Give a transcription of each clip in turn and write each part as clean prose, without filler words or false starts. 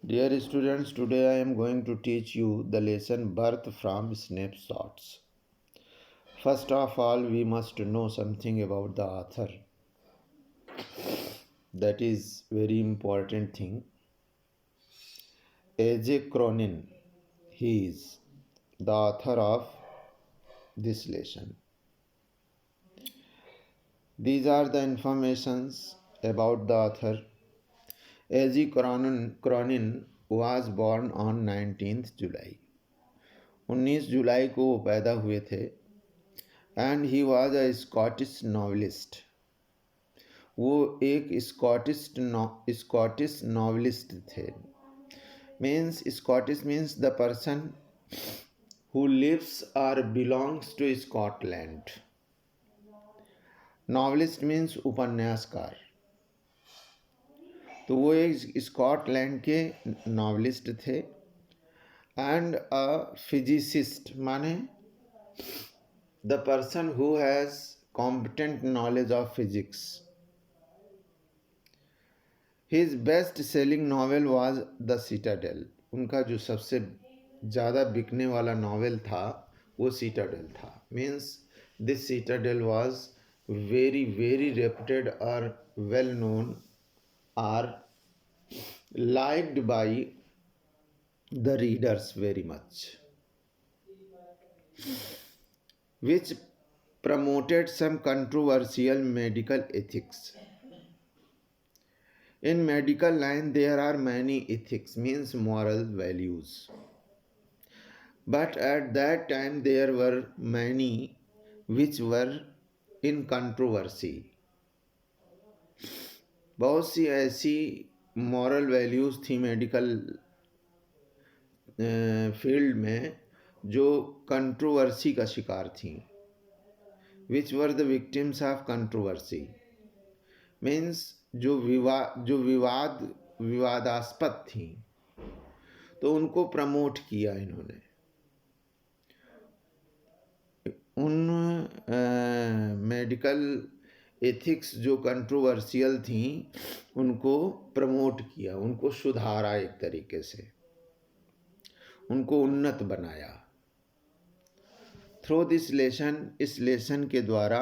Dear students, today I am going to teach you the lesson Birth from Snapshots. First of all, we must know something about the author. That is very important thing. A.J. Cronin, he is the author of this lesson. These are the informations about the author. A.J. Cronin was born on 19th July. 19 जुलाई को वो पैदा हुए थे and he was a Scottish novelist. वो एक Scottish novelist थे. Means Scottish means the person who lives और belongs to Scotland. Novelist means उपन्यासकार. तो वो एक स्कॉटलैंड के नॉवलिस्ट थे एंड अ फिजिसिस्ट माने the person who has competent knowledge of physics. His best selling novel was the Citadel. उनका जो सबसे ज़्यादा बिकने वाला नॉवेल था वो सिटाडेल था. Means this Citadel was very very reputed और वेल नोन और liked by the readers very much, which promoted some controversial medical ethics. In medical line there are many ethics, means moral values, but at that time there were many which were in controversy. बहुत सी ऐसी moral values थी medical field में जो controversy का शिकार थी. Which were the victims of controversy means जो विवादास्पद थी, तो उनको प्रमोट किया इन्होंने. उन मेडिकल एथिक्स जो कंट्रोवर्शियल थी उनको प्रमोट किया, उनको सुधारा, एक तरीके से उनको उन्नत बनाया. थ्रू दिस लेसन, इस लेसन के द्वारा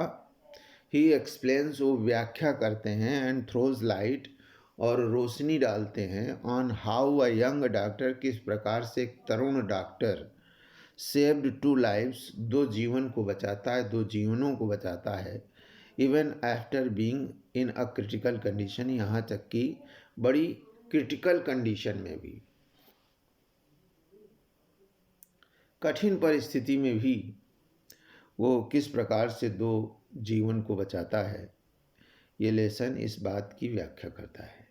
ही एक्सप्लेन्स, वो व्याख्या करते हैं, एंड थ्रोज लाइट, और रोशनी डालते हैं, on how a young doctor, किस प्रकार से एक तरुण डॉक्टर सेव्ड 2 लाइव्स, 2 जीवन को बचाता है, 2 जीवनों को बचाता है, even after being in a critical condition, यहाँ तक कि बड़ी क्रिटिकल कंडीशन में भी, कठिन परिस्थिति में भी वो किस प्रकार से 2 जीवन को बचाता है. ये लेसन इस बात की व्याख्या करता है.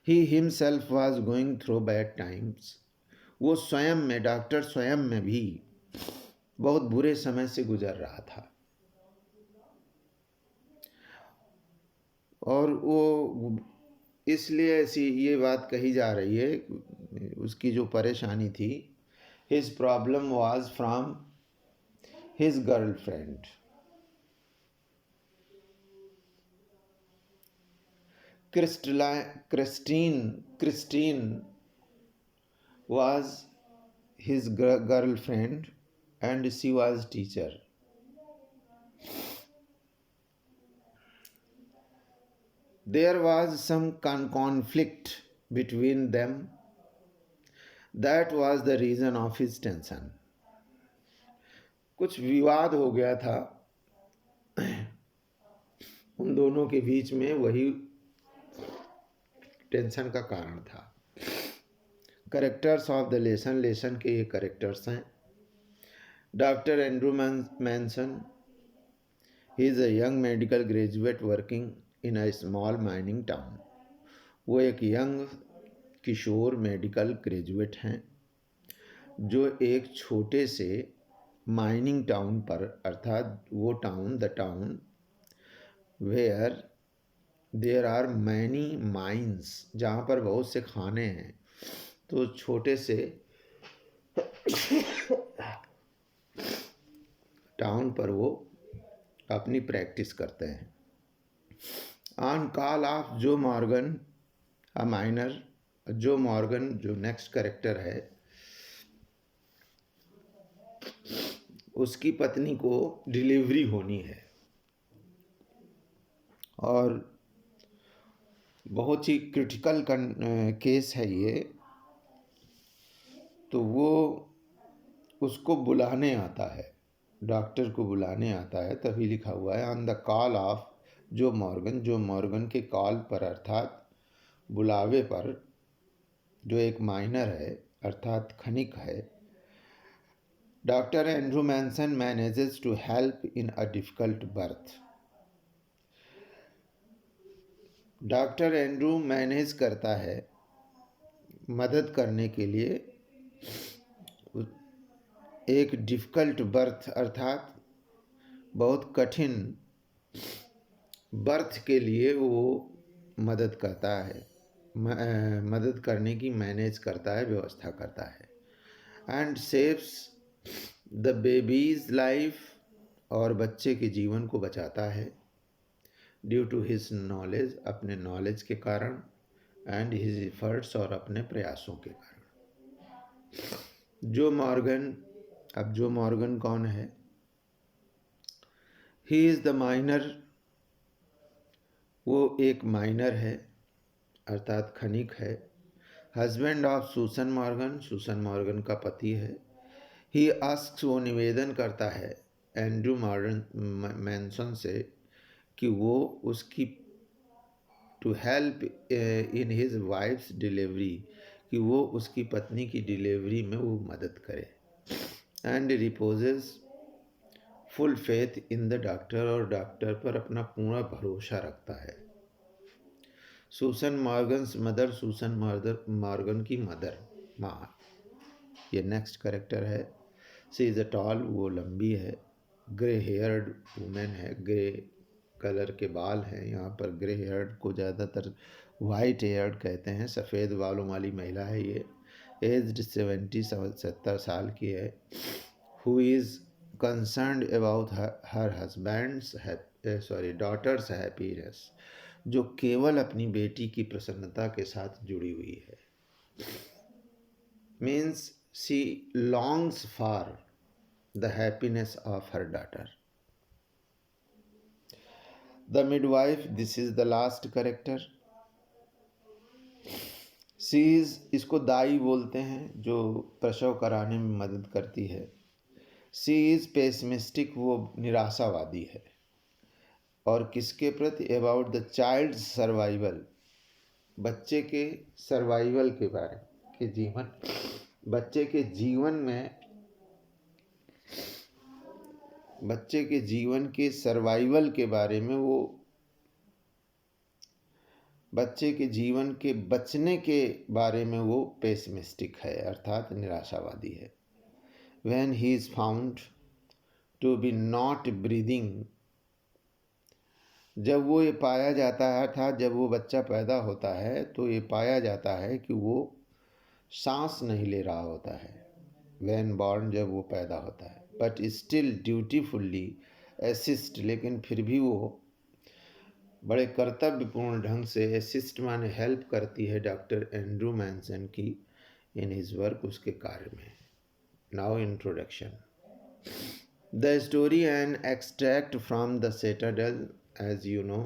He himself was going through bad times. वो स्वयं में, डॉक्टर स्वयं में भी बहुत बुरे समय से गुजर रहा था, और वो इसलिए ऐसी ये बात कही जा रही है, उसकी जो परेशानी थी, his problem was from his girlfriend. Christine was his girlfriend and she was teacher. There was some conflict between them. That was the reason of his tension. कुछ विवाद हो गया था उन दोनों के बीच में, वही टेंशन का कारण था. Characters of the lesson, lesson के ये करेक्टर्स हैं. Doctor Andrew Manson, he is a young medical graduate working in a small mining town. वो एक यंग किशोर मेडिकल ग्रेजुएट हैं जो एक छोटे से माइनिंग टाउन पर, अर्थात वो town, the town where there are many mines, जहाँ पर बहुत से खाने हैं, तो छोटे से टाउन पर वो अपनी प्रैक्टिस करते हैं. ऑन कॉल ऑफ जो मॉर्गन, अ माइनर, जो मॉर्गन जो नेक्स्ट कैरेक्टर है, उसकी पत्नी को डिलीवरी होनी है और बहुत ही क्रिटिकल केस है ये। तो वो उसको बुलाने आता है, डॉक्टर को बुलाने आता है। तभी लिखा हुआ है ऑन द कॉल ऑफ जो मॉर्गन, जो मॉर्गन के कॉल पर अर्थात बुलावे पर, जो एक माइनर है अर्थात खनिक है, doctor Andrew Manson manages to help in a difficult birth. Doctor Andrew manage करता है, मदद करने के लिए एक डिफ़िकल्ट बर्थ अर्थात बहुत कठिन बर्थ के लिए वो मदद करता है, मदद करने की मैनेज करता है, व्यवस्था करता है। And saves the babies life, और बच्चे के जीवन को बचाता है। ड्यू टू हिज नॉलेज, अपने नॉलेज के कारण, एंड हिज एफर्ट्स, और अपने प्रयासों के कारण। जो मॉर्गन, अब जो मॉर्गन कौन है? ही इज़ द माइनर, वो एक माइनर है अर्थात खनिक है। Husband of Susan Morgan, Susan Morgan का पति है। ही आस्क्स, वो निवेदन करता है एंड्रू मॉर्गन मैनसन से कि वो उसकी to help in his wife's delivery, कि वो उसकी पत्नी की डिलीवरी में वो मदद करे। And repossess full faith in the doctor, और डॉक्टर पर अपना पूरा भरोसा रखता है। Susan Morgan's mother, Susan Morgan की मदर, माँ, ये नेक्स्ट कैरेक्टर है। सी इज़ अ टॉल, वो लंबी है। ग्रे हेयर्ड वुमेन है, ग्रे कलर के बाल हैं। यहाँ पर ग्रे हेयर्ड को ज़्यादातर वाइट हेयर्ड कहते हैं, सफ़ेद बालों वाली महिला है ये। एज्ड 70 साल की है। Who is concerned about her husband's daughter's happiness, जो केवल अपनी बेटी की प्रसन्नता के साथ जुड़ी हुई है। Means she longs for the happiness of her daughter. The midwife, this is the last character. She is, इसको दाई बोलते हैं, जो प्रसव कराने में मदद करती है। शी इज पेसिमिस्टिक, वो निराशावादी है। और किसके प्रति? अबाउट द चाइल्ड सर्वाइवल, बच्चे के सर्वाइवल के बारे के जीवन, बच्चे के जीवन में, बच्चे के जीवन के सर्वाइवल के बारे में, वो बच्चे के जीवन के बचने के बारे में वो पेसिमिस्टिक है अर्थात निराशावादी है। When he is found to be not breathing, जब वो ये पाया जाता है, अर्थात जब वो बच्चा पैदा होता है तो ये पाया जाता है कि वो सांस नहीं ले रहा होता है। व्हेन बॉर्न, जब वो पैदा होता है। बट स्टिल ड्यूटीफुल्ली असिस्ट, लेकिन फिर भी वो बड़े कर्तव्यपूर्ण ढंग से असिस्ट माने हेल्प करती है डॉक्टर एंड्रू मैनसन की इन हिज वर्क, उसके कार्य में। Now introduction. The story an extract from the Citadel, as you know,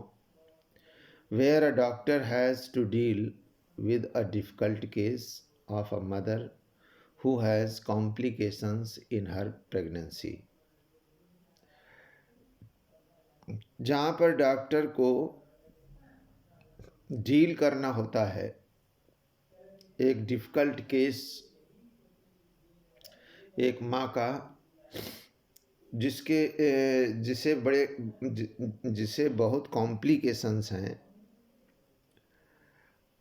where a doctor has to deal with a difficult case of a mother who has complications in her pregnancy। जहाँ पर doctor को deal करना होता है एक difficult case, एक माँ का जिसे बहुत कॉम्प्लिकेशंस हैं,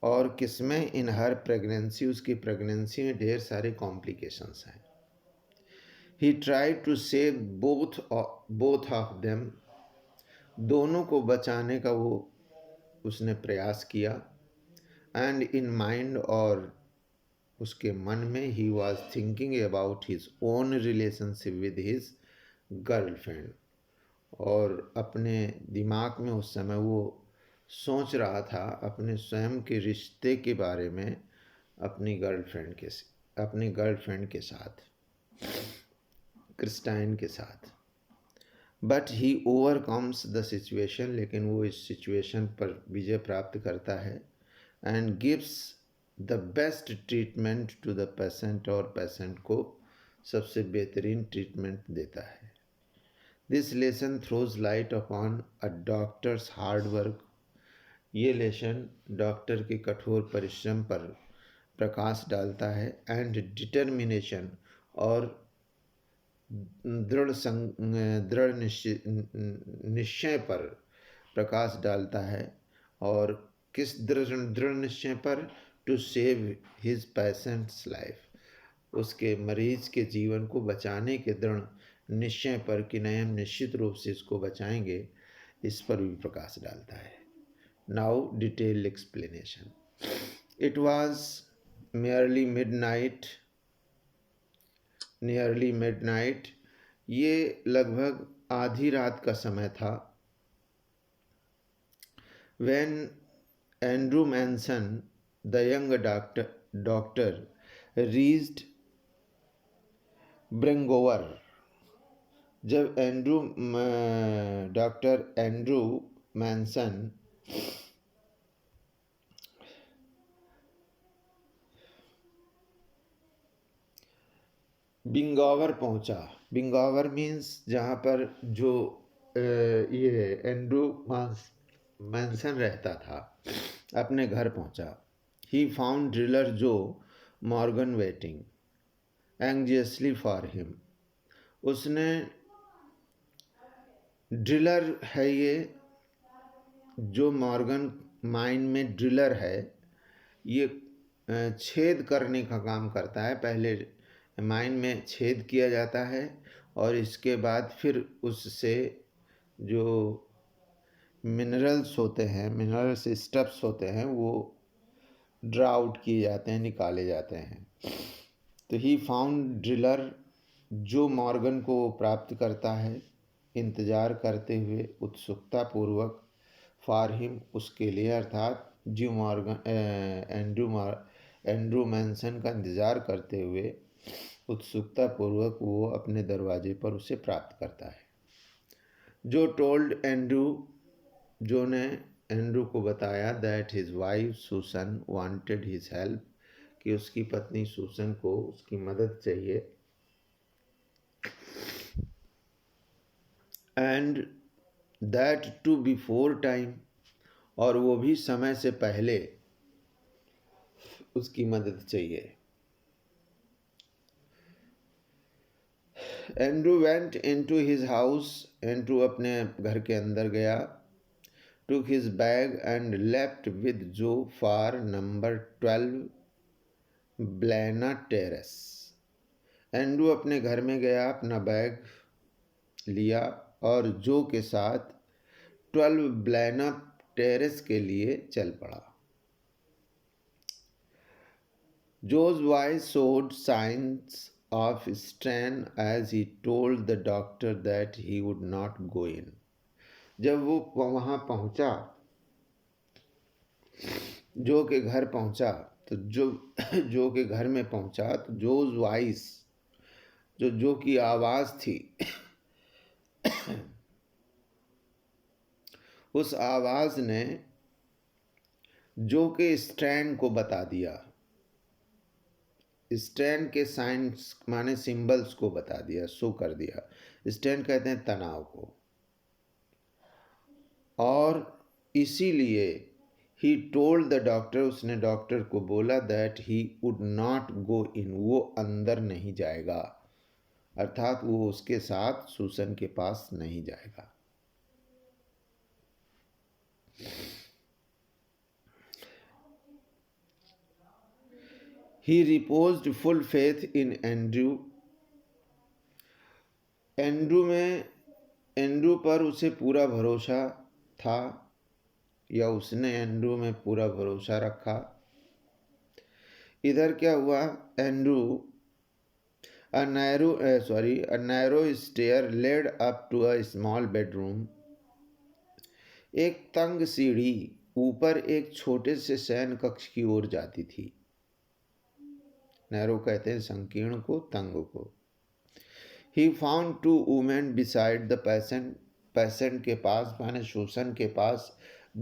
और किसमें? इन हर प्रेगनेंसी, उसकी प्रेगनेंसी में ढेर सारे कॉम्प्लिकेशंस हैं। He try to save both of them, दोनों को बचाने का वो उसने प्रयास किया। एंड इन माइंड, और उसके मन में, he was thinking about his own relationship with his girlfriend, और अपने दिमाग में उस समय वो सोच रहा था अपने स्वयं के रिश्ते के बारे में अपनी गर्लफ्रेंड के साथ, क्रिस्टाइन के साथ। But he overcomes the situation, लेकिन वो इस सिचुएशन पर विजय प्राप्त करता है। And gives the best treatment to the patient, और पेशेंट को सबसे बेहतरीन ट्रीटमेंट देता है। This lesson throws light upon a doctor's hard work. ये लेसन डॉक्टर के कठोर परिश्रम पर प्रकाश डालता है। एंड डिटर्मिनेशन, और दृढ़ निश्चय पर प्रकाश डालता है। और किस दृढ़ निश्चय पर? To save his patient's life, उसके मरीज के जीवन को बचाने के दृढ़ निश्चय पर कि नहीं, हम निश्चित रूप से इसको बचाएंगे, इस पर भी प्रकाश डालता है। Now detailed explanation. It was nearly midnight, ये लगभग आधी रात का समय था। When Andrew Manson, the young doctor reached Bringover, जब डॉक्टर एंड्रू मैनसन बिंगोवर पहुंचा। बिंगोवर मीन्स जहाँ पर जो ये एंड्रू मैनसन रहता था, अपने घर पहुंचा। ही फाउंड ड्रिलर जो मॉर्गन वेटिंग एंग्जियसली फॉर हिम। उसने, ड्रिलर है ये, जो मॉर्गन माइन में ड्रिलर है, ये छेद करने का काम करता है। पहले माइन में छेद किया जाता है और इसके बाद फिर उससे जो मिनरल्स होते हैं, मिनरल्स स्टफ्स होते हैं, वो ड्रा आउट किए जाते हैं, निकाले जाते हैं। तो ही फाउंड ड्रिलर, जो मॉर्गन को प्राप्त करता है, इंतज़ार करते हुए उत्सुकतापूर्वक, फॉर हिम, उसके लिए, अर्थात जो मॉर्गन एंड्रू मैनसन का इंतज़ार करते हुए उत्सुकतापूर्वक वो अपने दरवाजे पर उसे प्राप्त करता है। जो टोल्ड एंड्रू, जो ने एंड्रू को बताया, that his wife Susan wanted his help, कि उसकी पत्नी सुसन को उसकी मदद चाहिए। And that too before time, और वो भी समय से पहले उसकी मदद चाहिए। Andrew went into his house, Andrew अपने घर के अंदर गया। Took his bag and left with Joe for number 12 Blaina Terrace. Andrew अपने घर में गया, अपना बैग लिया और जो के साथ 12 ब्लैना टेरेस के लिए चल पड़ा। जो's voice showed signs of strain as he told the doctor that he would not go in. जब वो वहाँ पहुँचा, जो के घर पहुँचा, तो जो के घर में पहुँचा, तो जो's वॉइस, जो की आवाज़ थी, उस आवाज़ ने जो के स्ट्रैंड को बता दिया। स्ट्रैंड के साइंस माने सिंबल्स को बता दिया, शो कर दिया। स्ट्रैंड कहते हैं तनाव को। और इसीलिए ही टोल्ड द डॉक्टर, उसने डॉक्टर को बोला, that he would not go in, वो अंदर नहीं जाएगा, अर्थात वो उसके साथ सुसन के पास नहीं जाएगा। He reposed full faith in Andrew. Andrew पर उसे पूरा भरोसा था, या उसने एंड्रू में पूरा भरोसा रखा। इधर क्या हुआ? Andrew, a narrow stair led up to a small bedroom. एक तंग सीढ़ी ऊपर एक छोटे से शयन कक्ष की ओर जाती थी। नैरो कहते हैं संकीर्ण को, तंग को। He found 2 women beside the patient के पास माने शोषण के पास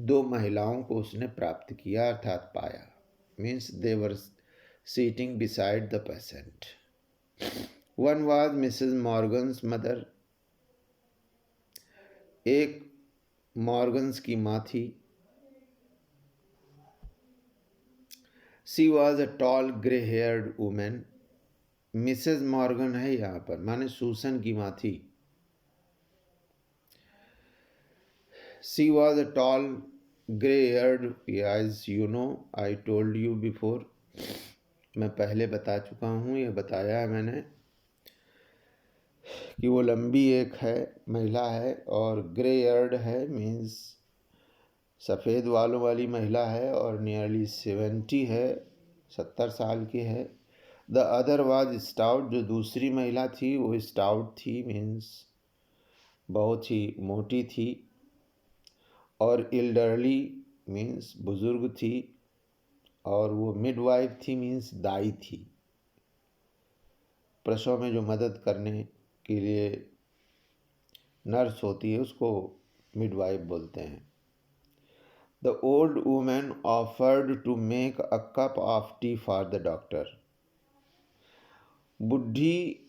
2 महिलाओं को उसने प्राप्त किया अर्थात पाया। Means they were sitting beside the patient. One was Mrs Morgan's mother, एक मॉर्गन्स की माँ थी। She was a tall grey haired woman. Mrs Morgan है यहाँ पर माने सूसन की माँ थी। She was a tall grey haired, as you know I told you before. मैं पहले बता चुका हूँ, ये बताया है मैंने कि वो लंबी एक है महिला है, और ग्रे हेयर्ड है मीन्स सफ़ेद बालों वाली महिला है, और नियरली 70 है, 70 साल की है। द अदर वाज स्टाउट, जो दूसरी महिला थी वो स्टाउट थी मीन्स बहुत ही मोटी थी, और इल्डरली मीन्स बुजुर्ग थी, और वो मिडवाइफ थी मीन्स दाई थी। प्रसव में जो मदद करने के लिए नर्स होती है उसको मिडवाइफ बोलते हैं। The old woman offered to make a cup of tea for the doctor. बुढ़ी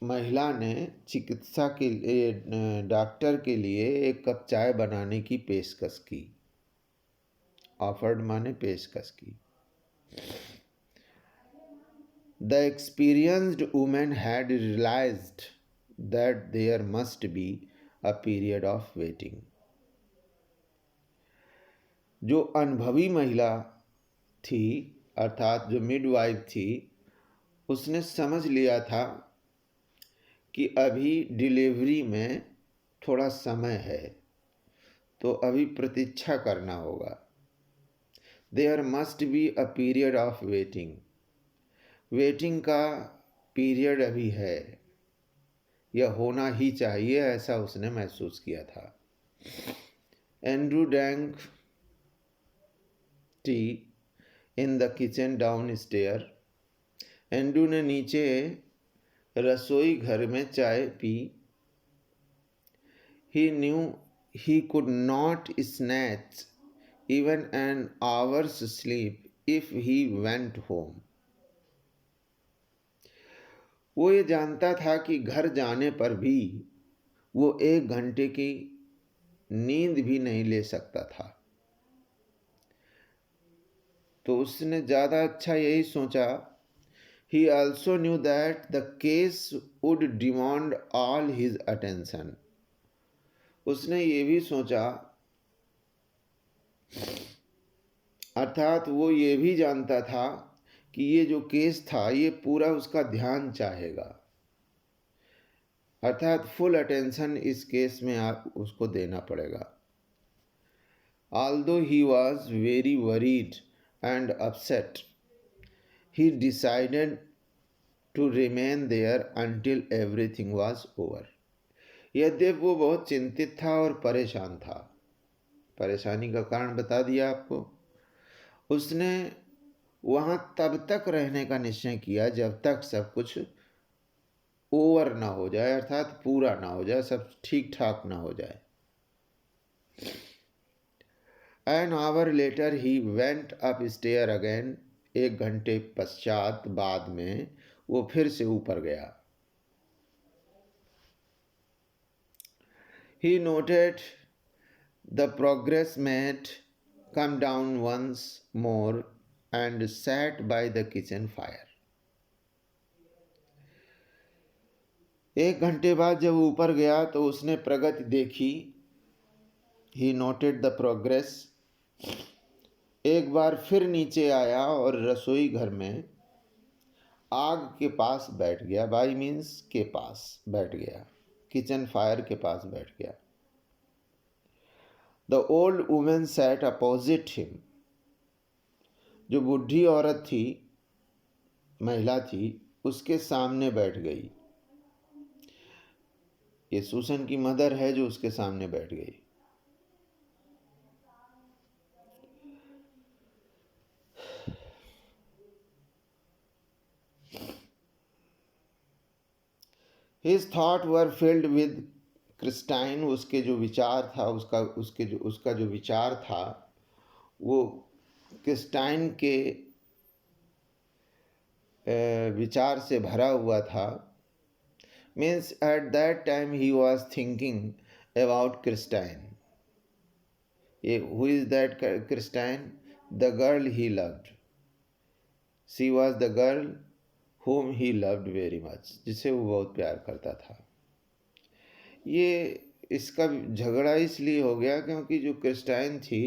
महिला ने चिकित्सा के लिए डॉक्टर के लिए एक कप चाय बनाने की पेशकश की। ऑफर्ड माने पेशकश की। The experienced woman had realized that there must be a period of waiting. जो अनुभवी महिला थी अर्थात जो मिडवाइफ थी, उसने समझ लिया था कि अभी डिलीवरी में थोड़ा समय है, तो अभी प्रतीक्षा करना होगा। There must be a period of waiting. Waiting का पीरियड अभी है, यह होना ही चाहिए, ऐसा उसने महसूस किया था। Andrew drank tea in the kitchen down stair. Andrew ने नीचे रसोई घर में चाय पी। He knew he could not snatch even an hour's sleep if he went home. वो ये जानता था कि घर जाने पर भी वो 1 घंटे की नींद भी नहीं ले सकता था, तो उसने ज़्यादा अच्छा यही सोचा। He also knew that the case would demand all his attention. उसने ये भी सोचा, अर्थात वो ये भी जानता था कि ये जो केस था ये पूरा उसका ध्यान चाहेगा, अर्थात फुल अटेंशन इस केस में आप उसको देना पड़ेगा। Although he was very worried and upset, he decided to remain there until everything was over. यद्यपि वो बहुत चिंतित था और परेशान था, परेशानी का कारण बता दिया आपको। उसने वहाँ तब तक रहने का निश्चय किया जब तक सब कुछ ओवर ना हो जाए, अर्थात पूरा ना हो जाए, सब ठीक ठाक ना हो जाए। An hour later he went upstairs again. 1 घंटे पश्चात बाद में वो फिर से ऊपर गया। He noted the progress mate come down once more and sat by the kitchen fire. 1 घंटे बाद जब ऊपर गया तो उसने प्रगति देखी। He noted the progress. एक बार फिर नीचे आया और रसोई घर में आग के पास बैठ गया। बाई मीन्स के पास बैठ गया, किचन फायर के पास बैठ गया। The old woman sat opposite him. जो बूढ़ी औरत थी, महिला थी, उसके सामने बैठ गई। ये सूसन की मदर है जो उसके सामने बैठ गई। His thought were filled with Christine, उसके जो विचार था, उसका जो विचार था वो क्रिस्टाइन के विचार से भरा हुआ था. Means at that time he was thinking about Christine. Who is that Christine? The girl he loved. She was the girl whom he loved very much, जिसे वो बहुत प्यार करता था. ये इसका झगड़ा इसलिए हो गया क्योंकि जो क्रिस्टाइन थी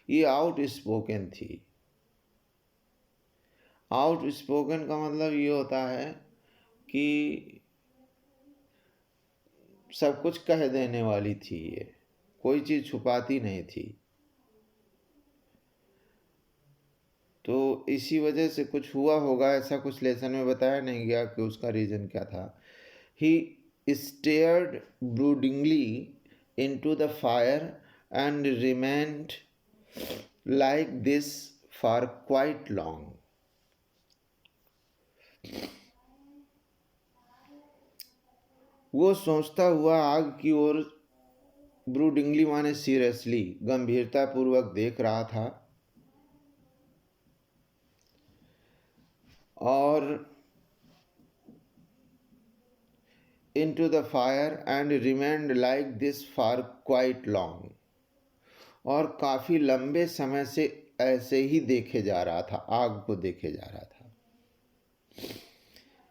ये आउट स्पोकन थी. आउट स्पोकन का मतलब ये होता है कि सब कुछ कह देने वाली थी. ये कोई चीज़ छुपाती नहीं थी. तो इसी वजह से कुछ हुआ होगा, ऐसा कुछ लेसन में बताया नहीं गया कि उसका रीज़न क्या था. He stared broodingly into the fire and remained like this for quite long. वो सोचता हुआ आग की ओर ब्रूडिंगली माने सीरियसली, गंभीरता पूर्वक देख रहा था. और into the fire and remained like this for quite long. और काफ़ी लंबे समय से ऐसे ही देखे जा रहा था, आग को देखे जा रहा था.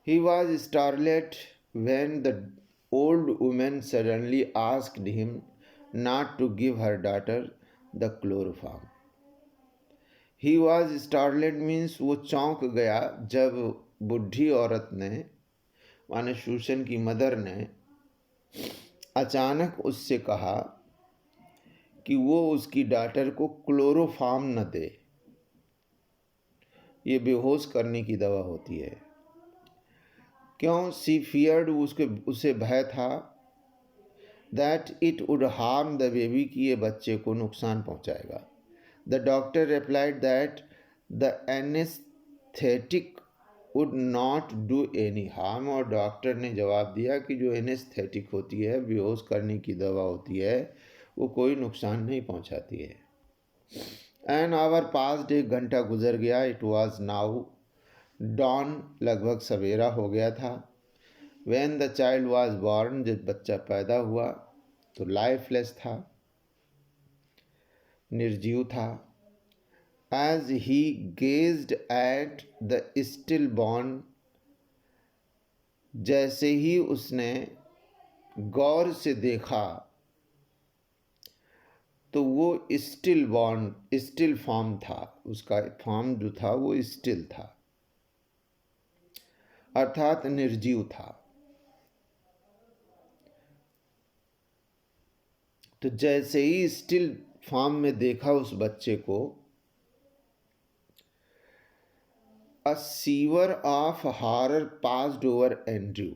He was startled when the old woman suddenly asked him not to give her daughter the chloroform. He was startled means वो चौंक गया जब बुढ़ी औरत ने, माने सूसन की मदर ने, अचानक उससे कहा कि वो उसकी डॉटर को क्लोरोफार्म न दे. ये बेहोश करने की दवा होती है. क्यों? सी फियर्ड, उसे भय था, that it would harm the baby, कि ये बच्चे को नुकसान पहुंचाएगा. The doctor replied that the anaesthetic would not do any harm. और डॉक्टर ने जवाब दिया कि जो एनेस्थेटिक होती है, बेहोश करने की दवा होती है, वो कोई नुकसान नहीं पहुंचाती है. एन आवर पास्ट, 1 घंटा गुजर गया. इट वॉज नाउ डॉन, लगभग सवेरा हो गया था. When the child was born, जब बच्चा पैदा हुआ तो लाइफलेस था, निर्जीव था. As he gazed at the stillborn, जैसे ही उसने गौर से देखा तो वो स्टिल बॉर्न, स्टिल फॉर्म था, उसका फॉर्म जो था वो स्टिल था, अर्थात निर्जीव था. तो जैसे ही स्टिल फॉर्म में देखा उस बच्चे को, a shiver of horror passed over Andrew.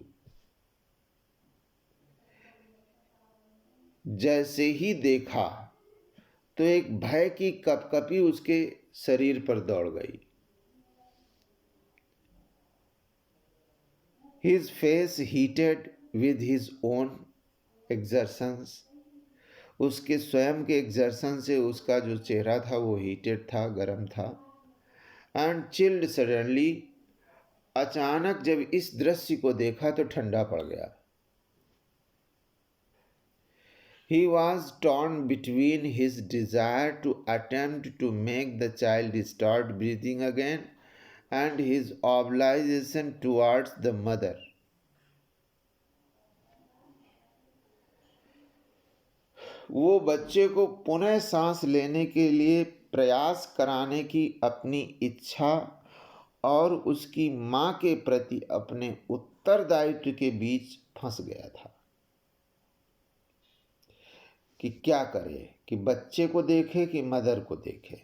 जैसे ही देखा तो एक भय की कपकपी उसके शरीर पर दौड़ गई. His face heated with his own exertions. उसके स्वयं के एक्सर्शन से उसका जो चेहरा था वो हीटेड था, गर्म था. एंड चिल्ड सडनली, अचानक जब इस दृश्य को देखा तो ठंडा पड़ गया. He was torn between his desire to attempt to make the child start breathing again and his obligation towards the mother. वो बच्चे को पुनः सांस लेने के लिए प्रयास कराने की अपनी इच्छा और उसकी माँ के प्रति अपने उत्तरदायित्व के बीच फंस गया था कि क्या करे, कि बच्चे को देखे कि मदर को देखे.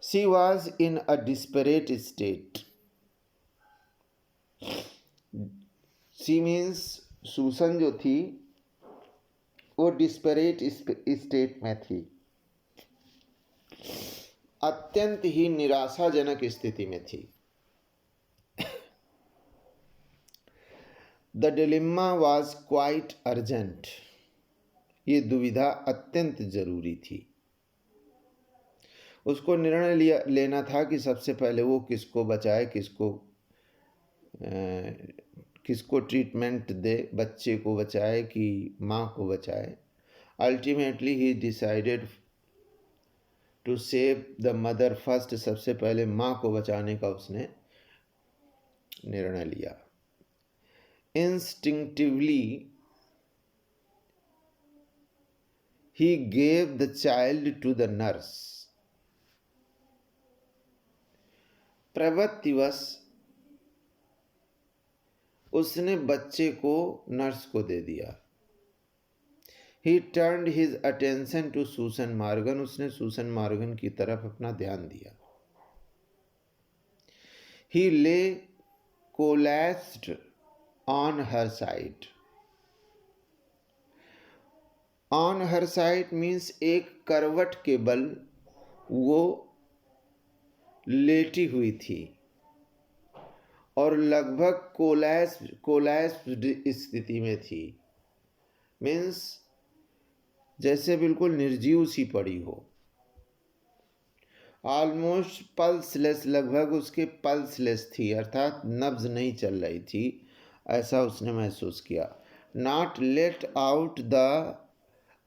She was in a desperate state. She means Susan जो थी वो डिस्परेट स्टेट में थी, अत्यंत ही निराशाजनक स्थिति में थी. The dilemma was quite urgent. ये दुविधा अत्यंत जरूरी थी। उसको निर्णय लेना था कि सबसे पहले वो किसको बचाए, किसको ट्रीटमेंट दे, बच्चे को बचाए कि माँ को बचाए। Ultimately he decided to save the mother first. सबसे पहले माँ को बचाने का उसने निर्णय लिया। Instinctively he gave the child to the nurse। प्रवृत्तिवश उसने बच्चे को नर्स को दे दिया। He turned his attention to Susan Morgan। उसने सूसन मॉर्गन की तरफ अपना ध्यान दिया। He lay collapsed on her side। On her side means एक करवट के बल वो लेटी हुई थी और लगभग कोलैप्स्ड स्थिति में थी। मीन्स जैसे बिल्कुल निर्जीव सी पड़ी हो। ऑलमोस्ट पल्सलेस, लगभग उसके पल्सलेस थी, अर्थात नब्ज नहीं चल रही थी, ऐसा उसने महसूस किया। Not let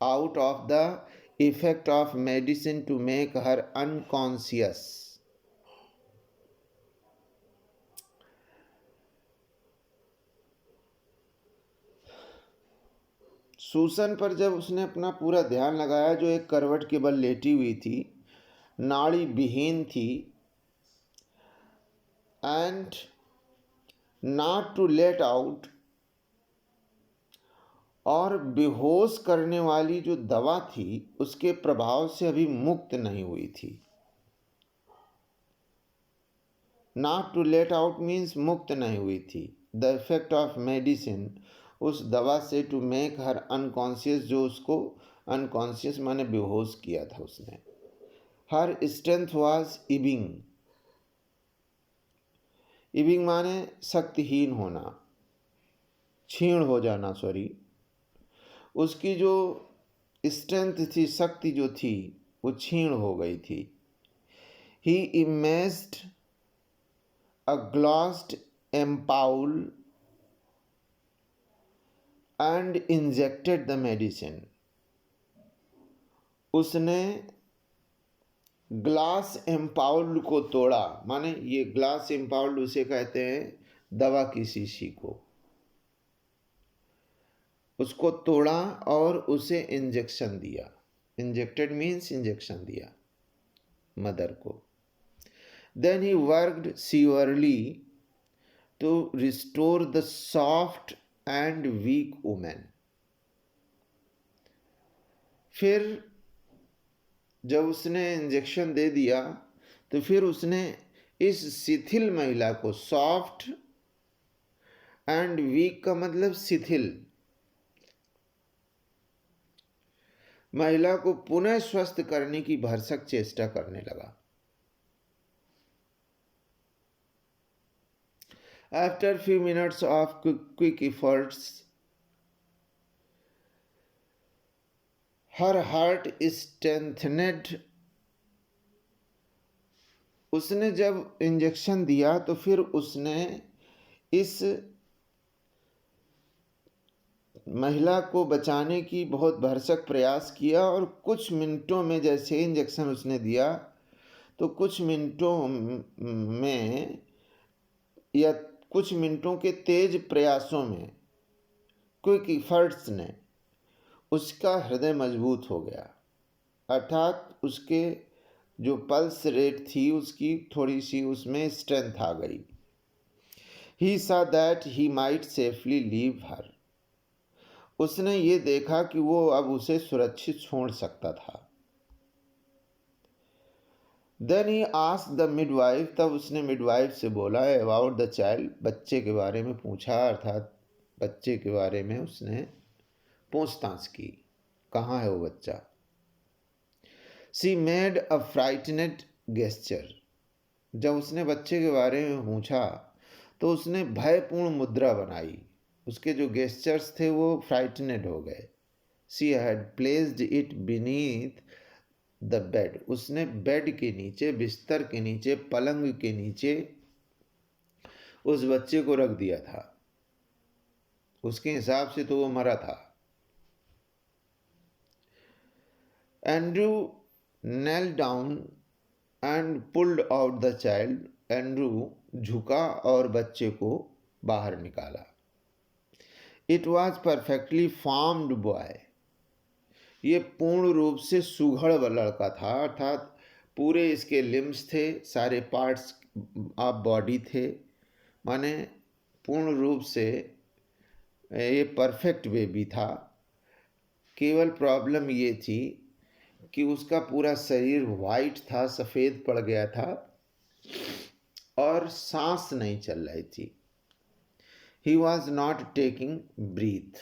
out of the effect of medicine to make her unconscious। Susan पर जब उसने अपना पूरा ध्यान लगाया, जो एक करवट के बल लेटी हुई थी, नाड़ी विहीन थी, and not to let out, और बेहोश करने वाली जो दवा थी उसके प्रभाव से अभी मुक्त नहीं हुई थी। Not to let out means मुक्त नहीं हुई थी। द इफेक्ट ऑफ मेडिसिन, उस दवा से, टू मेक हर अनकॉन्शियस, जो उसको अनकॉन्शियस माने बेहोश किया था उसने। Her strength was इबिंग। इबिंग माने शक्तिहीन होना, क्षीण हो जाना, सॉरी। उसकी जो स्ट्रेंथ थी, शक्ति जो थी, वो क्षीण हो गई थी। He imaged a glassed ampoule and injected the medicine. उसने ग्लास एम्पाउल को तोड़ा, माने ये ग्लास एम्पाउल उसे कहते हैं दवा की शीशी को, उसको तोड़ा और उसे इंजेक्शन दिया। इंजेक्टेड मीन्स इंजेक्शन दिया मदर को। Then he worked severely to restore the soft and weak women. फिर जब उसने इंजेक्शन दे दिया तो फिर उसने इस शिथिल महिला को, सॉफ्ट एंड वीक का मतलब शिथिल, महिला को पुनः स्वस्थ करने की भरसक चेष्टा करने लगा। After few minutes of quick efforts, her heart strengthened. उसने जब इंजेक्शन दिया तो फिर उसने इस महिला को बचाने की बहुत भरसक प्रयास किया, और कुछ मिनटों में जैसे इंजेक्शन उसने दिया तो कुछ मिनटों में या कुछ मिनटों के तेज प्रयासों में, क्विक इफर्ट्स ने, उसका हृदय मजबूत हो गया, अर्थात उसके जो पल्स रेट थी उसकी थोड़ी सी उसमें स्ट्रेंथ आ गई। ही saw that he might safely leave her। उसने ये देखा कि वो अब उसे सुरक्षित छोड़ सकता था। Then he asked the midwife, तब उसने मिडवाइफ से बोला, about the child, बच्चे के बारे में पूछा, अर्थात बच्चे के बारे में उसने पूछताछ की, कहाँ है वो बच्चा। She made a frightened gesture। जब उसने बच्चे के बारे में पूछा तो उसने भयपूर्ण मुद्रा बनाई। उसके जो गेस्चर्स थे वो फ्राइटनेड हो गए। She had placed it beneath the bed, उसने बेड के नीचे, बिस्तर के नीचे, पलंग के नीचे उस बच्चे को रख दिया था। उसके हिसाब से तो वो मरा था। Andrew knelt down and pulled out the child, Andrew झुका और बच्चे को बाहर निकाला। It was perfectly formed boy, ये पूर्ण रूप से सुघड़ लड़का था, अर्थात पूरे इसके लिम्स थे, सारे पार्ट्स ऑफ बॉडी थे, माने पूर्ण रूप से ये परफेक्ट बेबी था। केवल प्रॉब्लम ये थी कि उसका पूरा शरीर वाइट था, सफ़ेद पड़ गया था और सांस नहीं चल रही थी। He was not taking breath,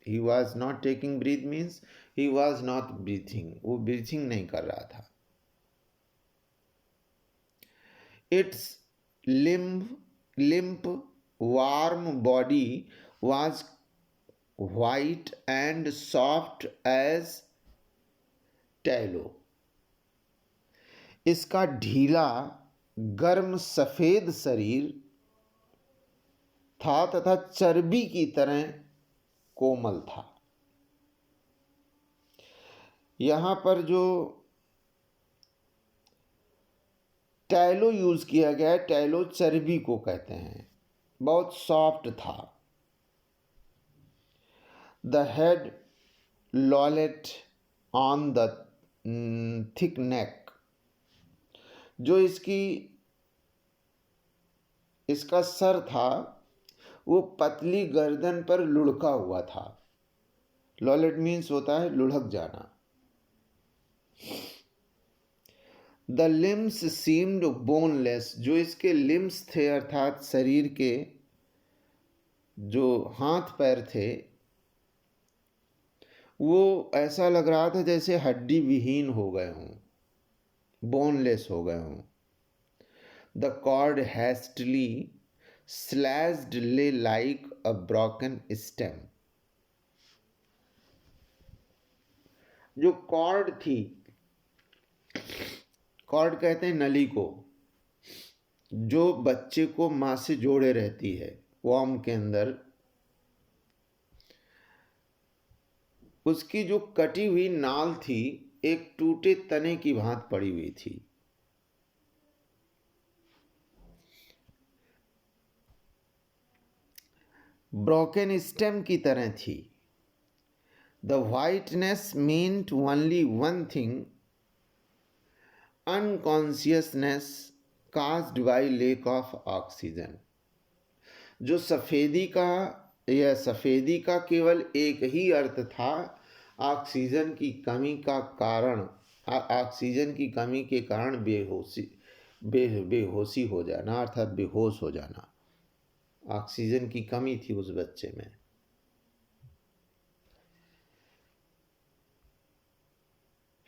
he was not taking breath means he was not breathing, वो ब्रीथिंग नहीं कर रहा था। Its limp warm body was white and soft as tallow, इसका ढीला गर्म सफेद शरीर था तथा चर्बी की तरह कोमल था। यहां पर जो टैलो यूज किया गया है, टैलो चर्बी को कहते हैं, बहुत सॉफ्ट था। The head lolled on the thick neck, जो इसका सर था वो पतली गर्दन पर लुढ़का हुआ था। लॉलेट मीन्स होता है लुढ़क जाना। द लिम्स सीम्ड बोनलेस, जो इसके लिम्स थे अर्थात शरीर के जो हाथ पैर थे वो ऐसा लग रहा था जैसे हड्डी विहीन हो गए हों, बोनलेस हो गए हों। द कॉर्ड हैस्टली स्लैश्ड ले लाइक अ ब्रोकन स्टेम, जो कॉर्ड थी, कॉर्ड कहते हैं नली को, जो बच्चे को मां से जोड़े रहती है वॉर्म के अंदर, उसकी जो कटी हुई नाल थी एक टूटे तने की भांति पड़ी हुई थी। ब्रोकन स्टेम की तरह थी। The whiteness meant only one thing, unconsciousness caused bye lake of oxygen, जो सफ़ेदी का केवल एक ही अर्थ था, ऑक्सीजन की कमी का कारण, ऑक्सीजन की कमी के कारण बेहोशी हो जाना, अर्थात बेहोश हो जाना। ऑक्सीजन की कमी थी उस बच्चे में।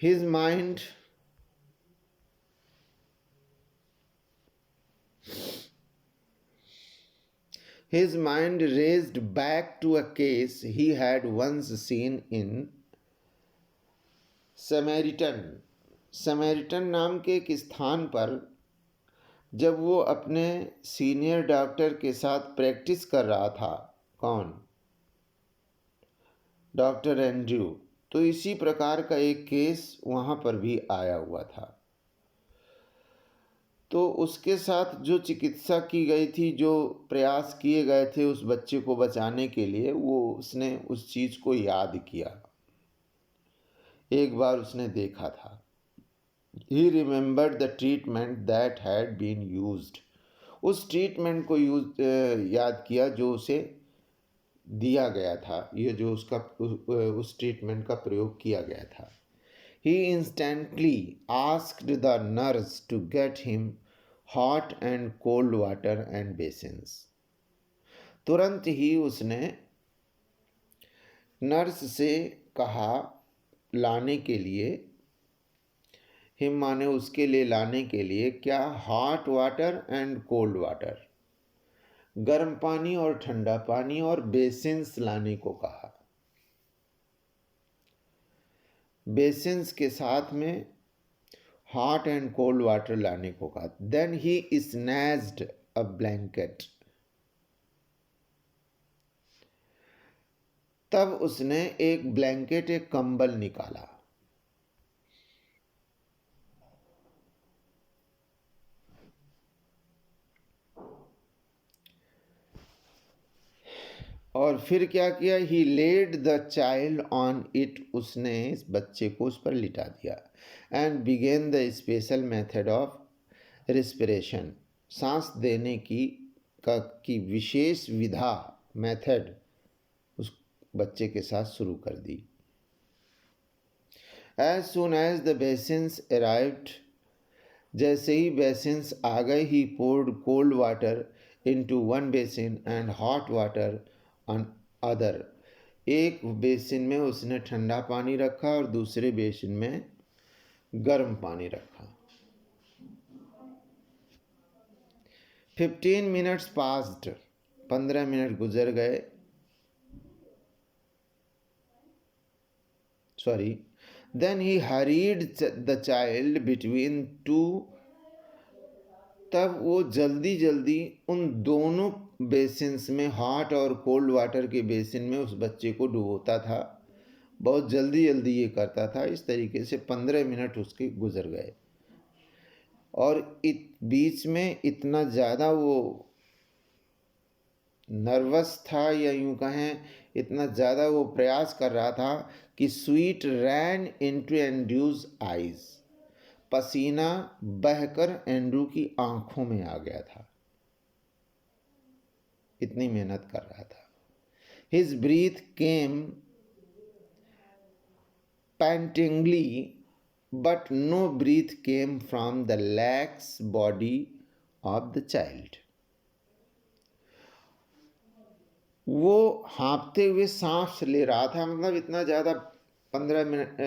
His mind raced back to a case he had once seen in Samaritan नाम के एक स्थान पर, जब वो अपने सीनियर डॉक्टर के साथ प्रैक्टिस कर रहा था। कौन? Doctor Andrew. तो इसी प्रकार का एक केस वहाँ पर भी आया हुआ था। तो उसके साथ जो चिकित्सा की गई थी, जो प्रयास किए गए थे उस बच्चे को बचाने के लिए, वो उसने उस चीज़ को याद किया, एक बार उसने देखा था। He remembered the treatment that had been used, उस ट्रीटमेंट को याद किया जो उसे दिया गया था, ये जो उस ट्रीटमेंट का प्रयोग किया गया था। He instantly asked the nurse to get him hot and cold water and basins, तुरंत ही उसने नर्स से कहा लाने के लिए, हिम माने उसके लिए लाने के लिए, क्या? Hot water and cold water, गर्म पानी और ठंडा पानी और बेसिन्स लाने को कहा। बेसिन्स के साथ में हॉट एंड कोल्ड वाटर लाने को कहा। Then he snatched a blanket, तब उसने एक ब्लैंकेट, एक कंबल निकाला। और फिर क्या किया? He laid the child on it, उसने इस बच्चे को उस पर लिटा दिया। And began the special method of respiration, सांस देने की विशेष विधा, मेथड उस बच्चे के साथ शुरू कर दी। As soon as the basins arrived, जैसे ही बेसिन्स आ गए, he poured cold water into one basin and hot water on other, एक बेसिन में उसने ठंडा पानी रखा और दूसरे बेसिन में गर्म पानी रखा। 15 मिनट्स पास्ड, 15 मिनट गुजर गए। Then he hurried the child between two, तब वो जल्दी जल्दी उन दोनों बेसिन्स में, हॉट और कोल्ड वाटर के बेसिन में उस बच्चे को डुबोता था। बहुत जल्दी जल्दी ये करता था। इस तरीके से 15 मिनट उसके गुजर गए। और बीच में इतना ज़्यादा वो नर्वस था, या यूं कहें इतना ज़्यादा वो प्रयास कर रहा था कि sweet ran into Andrews eyes, पसीना बहकर एंड्रू की आंखों में आ गया था, इतनी मेहनत कर रहा था। His breath came pantingly but no breath came from the lax body of the child. वो हाँफते हुए सांस ले रहा था, मतलब इतना ज़्यादा 15 मिनट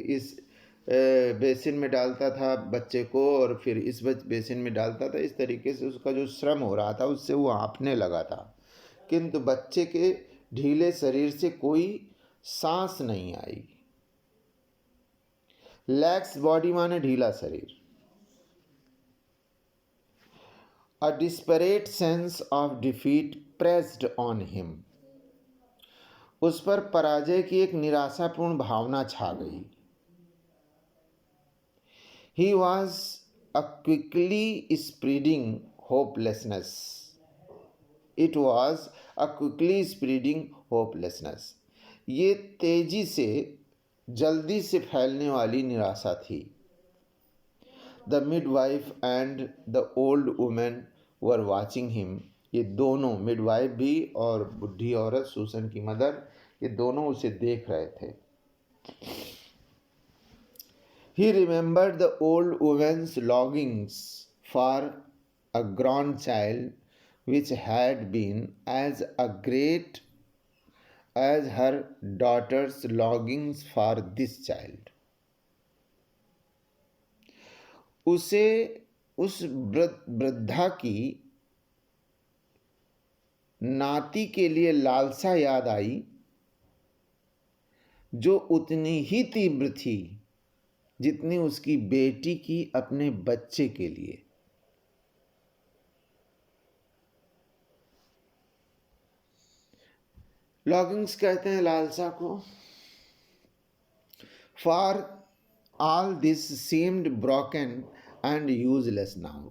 इस बेसिन में डालता था बच्चे को और फिर इस बेसिन में डालता था। इस तरीके से उसका जो श्रम हो रहा था उससे वो हाँफने लगा था, किंतु बच्चे के ढीले शरीर से कोई सांस नहीं आई। लैक्स बॉडी माने ढीला शरीर। A desperate sense of defeat pressed on him, उस पर पराजय की एक निराशापूर्ण भावना छा गई। He was a quickly spreading hopelessness, it was a quickly spreading hopelessness, ये तेजी से, जल्दी से फैलने वाली निराशा थी। The midwife and the old women were watching him, ये दोनों, मिडवाइफ भी और बुढ़ी औरत सूसन की मदर, ये दोनों उसे देख रहे थे। He remembered the old woman's longings for a grandchild, which had been as great as her daughter's longings for this child. उसे उस वृद्धा की नाती के लिए लालसा याद आई, जो उतनी ही तीव्र थी जितनी उसकी बेटी की अपने बच्चे के लिए। लॉगिंग्स कहते हैं लालसा को। For all this seemed broken and useless now,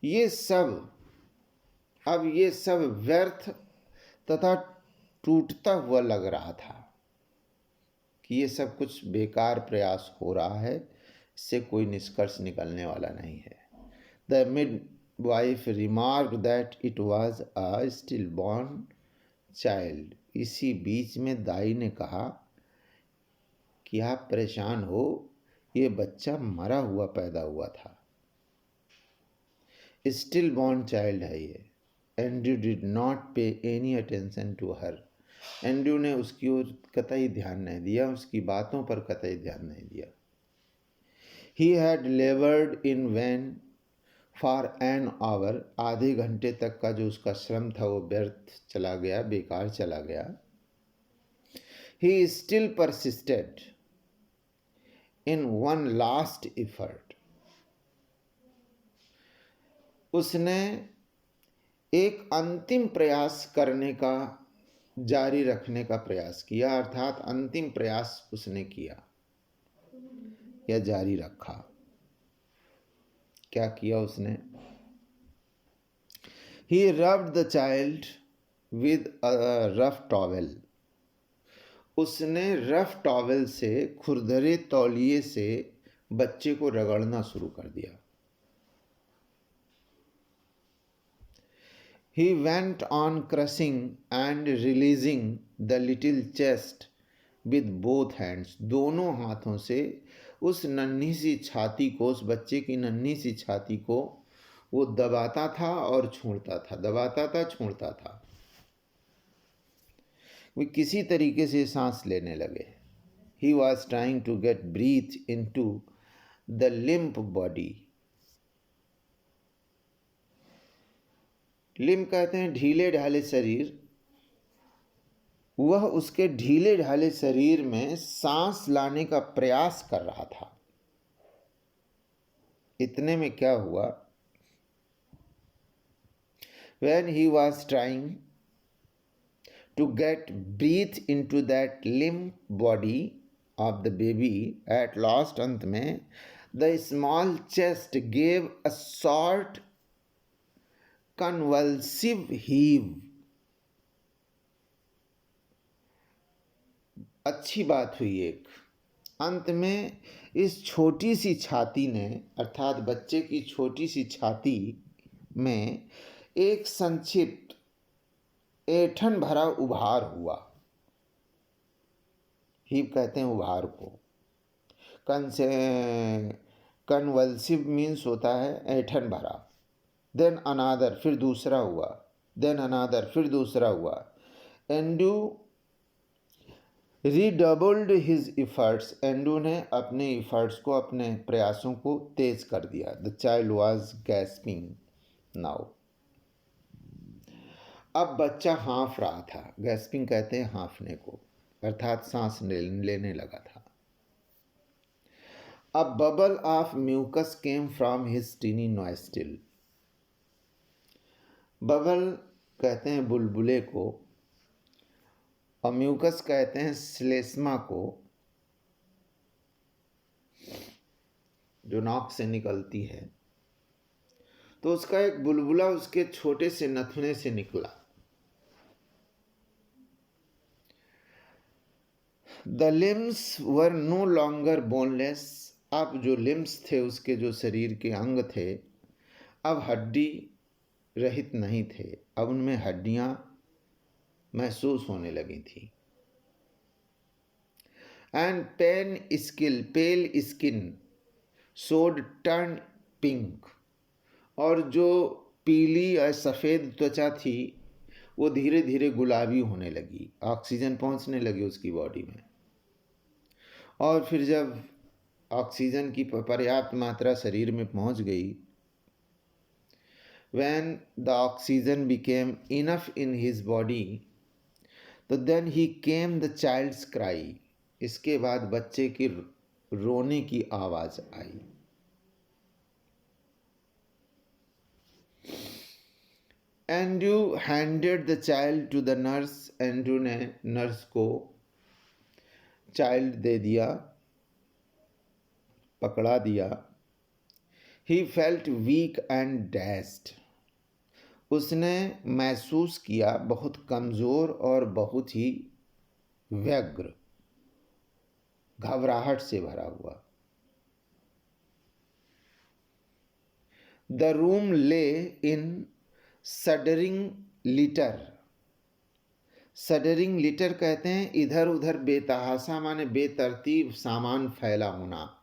ये सब, अब ये सब व्यर्थ तथा टूटता हुआ लग रहा था कि ये सब कुछ बेकार प्रयास हो रहा है, इससे कोई निष्कर्ष निकलने वाला नहीं है। The mid wife remark that it was a still born child, इसी बीच में दाई ने कहा कि आप परेशान हो, ये बच्चा मरा हुआ पैदा हुआ था। स्टिल बॉर्न चाइल्ड है ये। Andrew did not pay any attention to her, Andrew ने उसकी ओर कतई ध्यान नहीं दिया, उसकी बातों पर कतई ध्यान नहीं दिया। He had labored in vain for an hour, आधे घंटे तक का जो उसका श्रम था वो व्यर्थ चला गया, बेकार चला गया। He still persisted in one last effort, उसने एक अंतिम प्रयास करने का, जारी रखने का प्रयास किया, अर्थात अंतिम प्रयास उसने किया या जारी रखा। क्या किया उसने? He rubbed the child with a rough towel, उसने रफ टॉवेल से, खुरदरे तौलिए से बच्चे को रगड़ना शुरू कर दिया। He went on crushing and releasing the little chest with both hands, दोनों हाथों से उस नन्ही सी छाती को, उस बच्चे की नन्ही सी छाती को वो दबाता था और छोड़ता था, दबाता था, छोड़ता था। वे किसी तरीके से सांस लेने लगे। He was trying to get breath into the limp body. Limp कहते हैं ढीले ढाले शरीर। वह उसके ढीले ढाले शरीर में सांस लाने का प्रयास कर रहा था। इतने में क्या हुआ? When he was trying to get breath into that limp body of the baby, at last, अंत में, the small chest gave a short convulsive heave. अच्छी बात हुई एक, अंत में इस छोटी सी छाती ने, अर्थात बच्चे की छोटी सी छाती में एक संक्षिप्त ऐंठन भरा उभार हुआ। हीव कहते हैं उभार को। कन्वल्सिव मीन्स होता है ऐंठन भरा। देन अनादर, फिर दूसरा हुआ। देन अनादर, फिर दूसरा हुआ। एंड्रू रीडबल्ड हिज इफर्ट्स, एंड्रू ने अपने इफर्ट्स को, अपने प्रयासों को तेज कर दिया। The child was gasping now, अब बच्चा हाँफ रहा था। गैस्पिंग कहते हैं हाँफने को, अर्थात सांस लेने लगा था। A bubble of mucus came from his tiny nostril, bubble कहते हैं बुलबुले को, और म्यूकस कहते हैं श्लेष्मा को, जो नाक से निकलती है। तो उसका एक बुलबुला उसके छोटे से नथुने से निकला। The limbs were no longer boneless, अब जो लिम्स थे, उसके जो शरीर के अंग थे, अब हड्डी रहित नहीं थे, अब उनमें हड्डियां महसूस होने लगी थी। And pale skin showed turn pink, और जो पीली या सफ़ेद त्वचा थी वो धीरे धीरे गुलाबी होने लगी। ऑक्सीजन पहुंचने लगी उसकी बॉडी में, और फिर जब ऑक्सीजन की पर्याप्त मात्रा शरीर में पहुंच गई, when the oxygen became enough in his body, तो then he came the child's cry, इसके बाद बच्चे की रोने की आवाज़ आई। Andrew handed the child to the nurse, Andrew ने नर्स को चाइल्ड दे दिया, पकड़ा दिया। He felt weak and dazed, उसने महसूस किया बहुत कमज़ोर और बहुत ही व्यग्र, घबराहट से भरा हुआ। द रूम ले इन सडरिंग लिटर, सडरिंग लिटर कहते हैं इधर उधर बेतहाशा, माने बेतरतीब सामान फैला होना।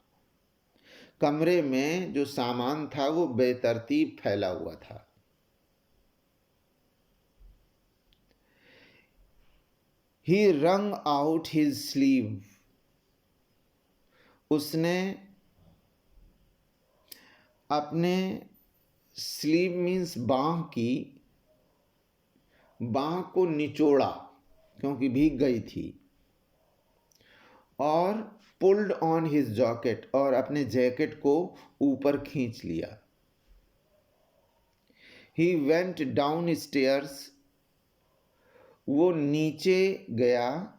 कमरे में जो सामान था वो बेतरतीब फैला हुआ था। He wrung out his sleeve, उसने अपने स्लीव मीन्स बांह को निचोड़ा क्योंकि भीग गई थी, और पुल्ड ऑन हिज जैकेट, और अपने जैकेट को ऊपर खींच लिया। ही वेंट डाउन स्टेयर्स, वो नीचे गया,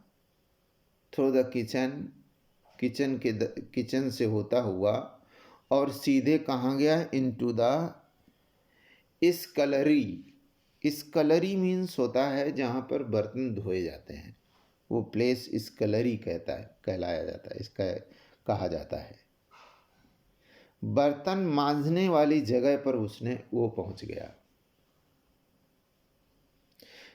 थ्रू द किचन से होता हुआ, और सीधे कहाँ गया? इनटू द स्कलरी मीन्स होता है जहाँ पर बर्तन धोए जाते हैं, वो प्लेस स्कलरी कहलाया जाता है, इसका कहा जाता है। बर्तन मांजने वाली जगह पर वो पहुंच गया।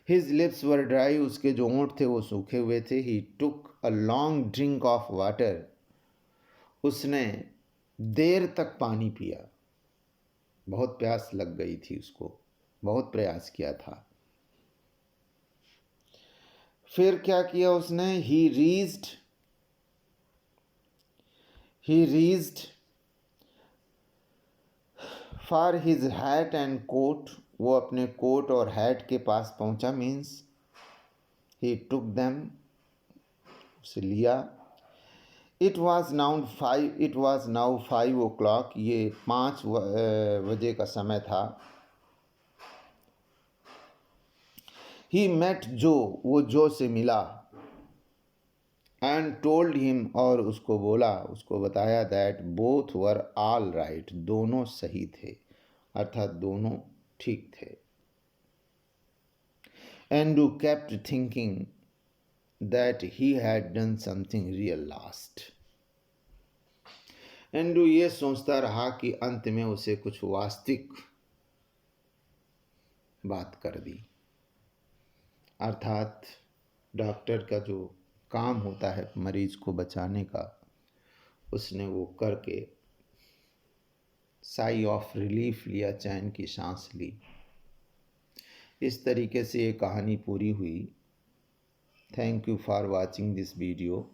हिज लिप्स वर ड्राई, उसके जो होंठ थे वो सूखे हुए थे। He took a long drink of water, उसने देर तक पानी पिया, बहुत प्यास लग गई थी उसको, बहुत प्रयास किया था। फिर क्या किया उसने? He reached for his hat and coat, वो अपने कोट और हैट के पास पहुंचा, मीन्स ही टुक देम, उसे लिया। इट वॉज नाउ 5 o'clock, ये 5 बजे का समय था। ही मेट जो, वो जो से मिला, एंड टोल्ड हिम, और उसको बताया that both were all right, दोनों सही थे, अर्थात दोनों ठीक थे। Andrew kept thinking that he had done something real last, Andrew ये सोचता रहा कि अंत में उसे कुछ वास्तविक बात कर दी, अर्थात डॉक्टर का जो काम होता है मरीज को बचाने का, उसने वो करके साई ऑफ रिलीफ लिया, चैन की सांस ली। इस तरीके से ये कहानी पूरी हुई। Thank you for watching this video.